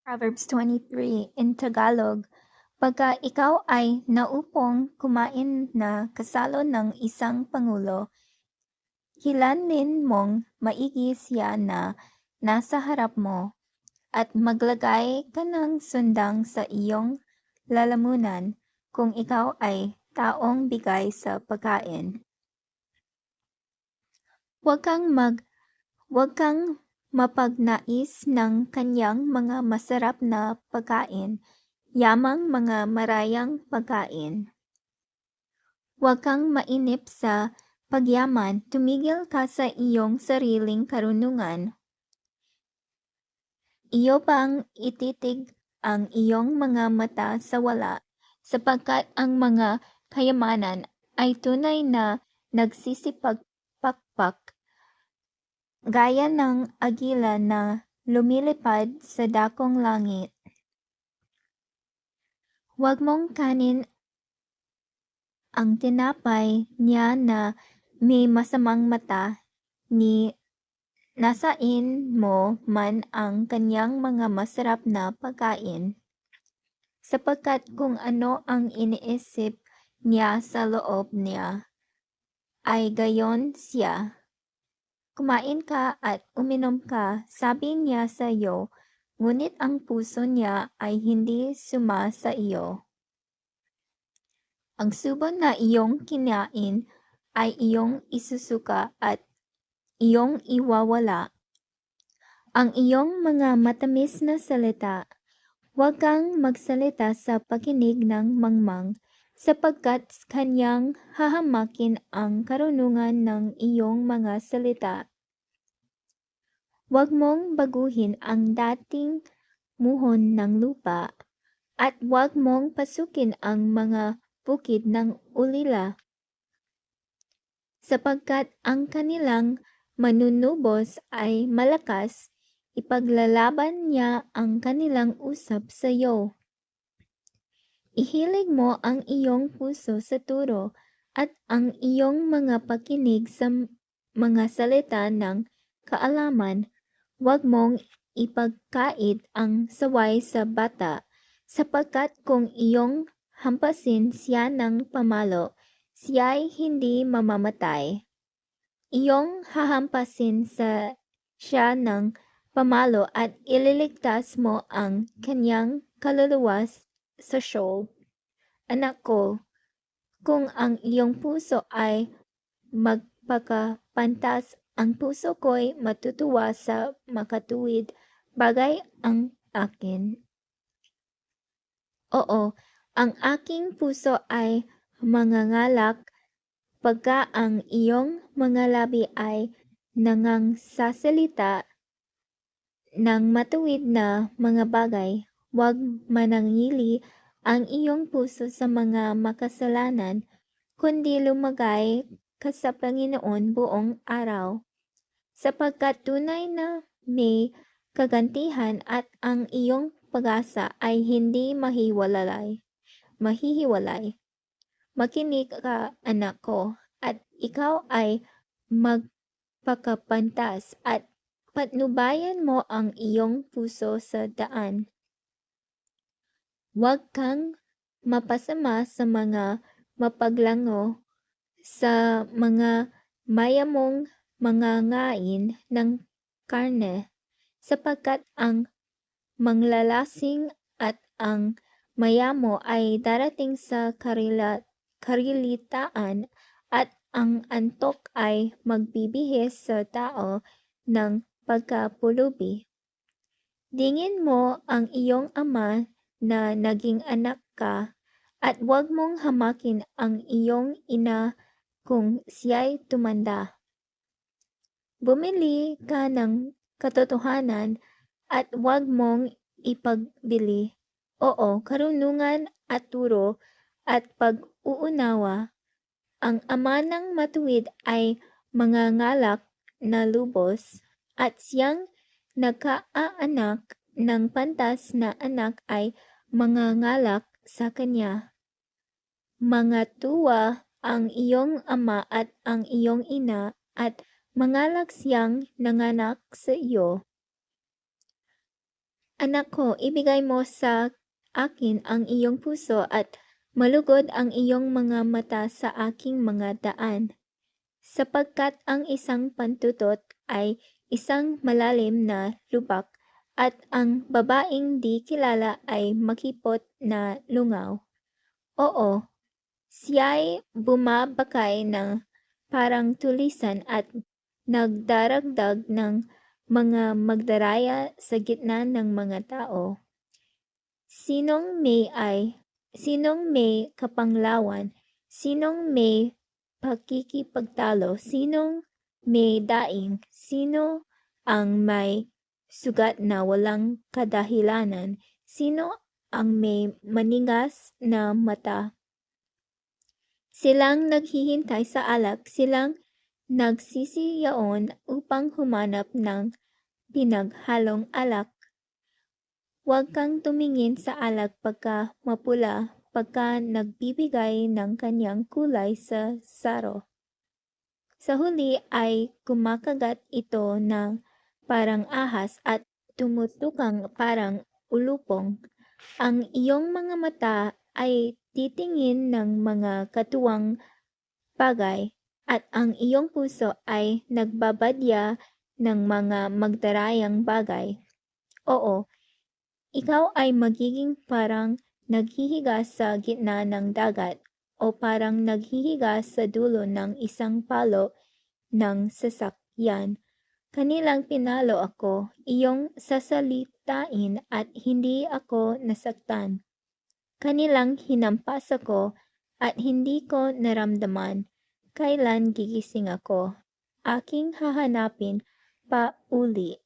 Proverbs 23 in Tagalog, pagka ikaw ay naupong kumain na kasalo ng isang pangulo, kilalanin mong maigi siya na nasa harap mo at maglagay ka ng sundang sa iyong lalamunan kung ikaw ay taong bigay sa pagkain. Huwag kang mapagnais ng kanyang mga masarap na pagkain, yamang mga marayang pagkain. Huwag kang mainip sa pagyaman, tumigil ka sa iyong sariling karunungan. Iyo bang ititig ang iyong mga mata sa wala, sapagkat ang mga kayamanan ay tunay na nagsisipagpakpak, gaya ng agila na lumilipad sa dakong langit. Huwag mong kanin ang tinapay niya na may masamang mata, ni nasain mo man ang kanyang mga masarap na pagkain, sapagkat kung ano ang iniisip niya sa loob niya, ay gayon siya. Kumain ka at uminom ka, sabi niya sa iyo, ngunit ang puso niya ay hindi suma sa iyo. Ang subo na iyong kinain ay iyong isusuka at iyong iwawala. Ang iyong mga matamis na salita, huwag kang magsalita sa pakinig ng mangmang, sapagkat kanyang hahamakin ang karunungan ng iyong mga salita. Huwag mong baguhin ang dating muhon ng lupa, at huwag mong pasukin ang mga bukid ng ulila, sapagkat ang kanilang manunubos ay malakas, ipaglalaban niya ang kanilang usap sa iyo. Ihilig mo ang iyong puso sa turo at ang iyong mga pakinig sa mga salita ng kaalaman. Huwag mong ipagkait ang saway sa bata, sapagkat kung iyong hampasin siya ng pamalo, siya'y hindi mamamatay. Iyong hahampasin siya ng pamalo at ililigtas mo ang kanyang kaluluwa sa Sheol. Anak ko, kung ang iyong puso ay magpakapantas, ang puso ko'y matutuwa sa makatuwid bagay ang akin. Oo, ang aking puso ay mangangalak pagka ang iyong mga labi ay nangangsasalita ng matuwid na mga bagay. Huwag manangili ang iyong puso sa mga makasalanan, kundi lumagay ka sa Panginoon buong araw, sapagkat tunay na may kagantihan at ang iyong pag-asa ay hindi mahihiwalay. Makinig ka, anak ko, at ikaw ay magpakapantas at patnubayan mo ang iyong puso sa daan. Huwag kang mapasama sa mga mapaglango, sa mga mayamong mga ngain ng karne, sapagkat ang manglalasing at ang mayamo ay darating sa karilitaan, at ang antok ay magbibihis sa tao ng pagkapulubi. Dingin mo ang iyong ama na naging anak ka, at huwag mong hamakin ang iyong ina kung siya'y tumanda. Bumili ka ng katotohanan at huwag mong ipagbili. Oo, karunungan at turo at pag-uunawa. Ang ama ng matuwid ay mangangalak na lubos, at siyang nagkaanak ng pantas na anak ay mangangalak sa kanya. Mga tuwa ang iyong ama at ang iyong ina, at mangalak siyang nanganak sa iyo. Anak ko, ibigay mo sa akin ang iyong puso at malugod ang iyong mga mata sa aking mga daan, sapagkat ang isang pantutot ay isang malalim na lubak at ang babaeng di kilala ay makipot na lungaw. Oo, siya'y bumabakay ng parang tulisan at nagdaragdag ng mga magdaraya sa gitna ng mga tao. Sinong may kapanglawan, sinong may pakikipagtalo, sinong may daing, sino ang may sugat na walang kadahilanan, sino ang may manigas na mata. Silang naghihintay sa alak, silang nagsisiyaon upang humanap ng pinaghalong alak. Huwag kang tumingin sa alak pagka mapula, pagka nagbibigay ng kanyang kulay sa saro. Sa huli ay kumakagat ito ng parang ahas at tumutukang parang ulupong. Ang iyong mga mata ay titingin ng mga katuwang bagay at ang iyong puso ay nagbabadya ng mga magdarayang bagay. Oo, ikaw ay magiging parang naghihiga sa gitna ng dagat o parang naghihiga sa dulo ng isang palo ng sasakyan. Kanilang pinalo ako, iyong sasalitain at hindi ako nasaktan. Kanilang hinampas ako at hindi ko naramdaman. Kailan gigising ako? Aking hahanapin pa uli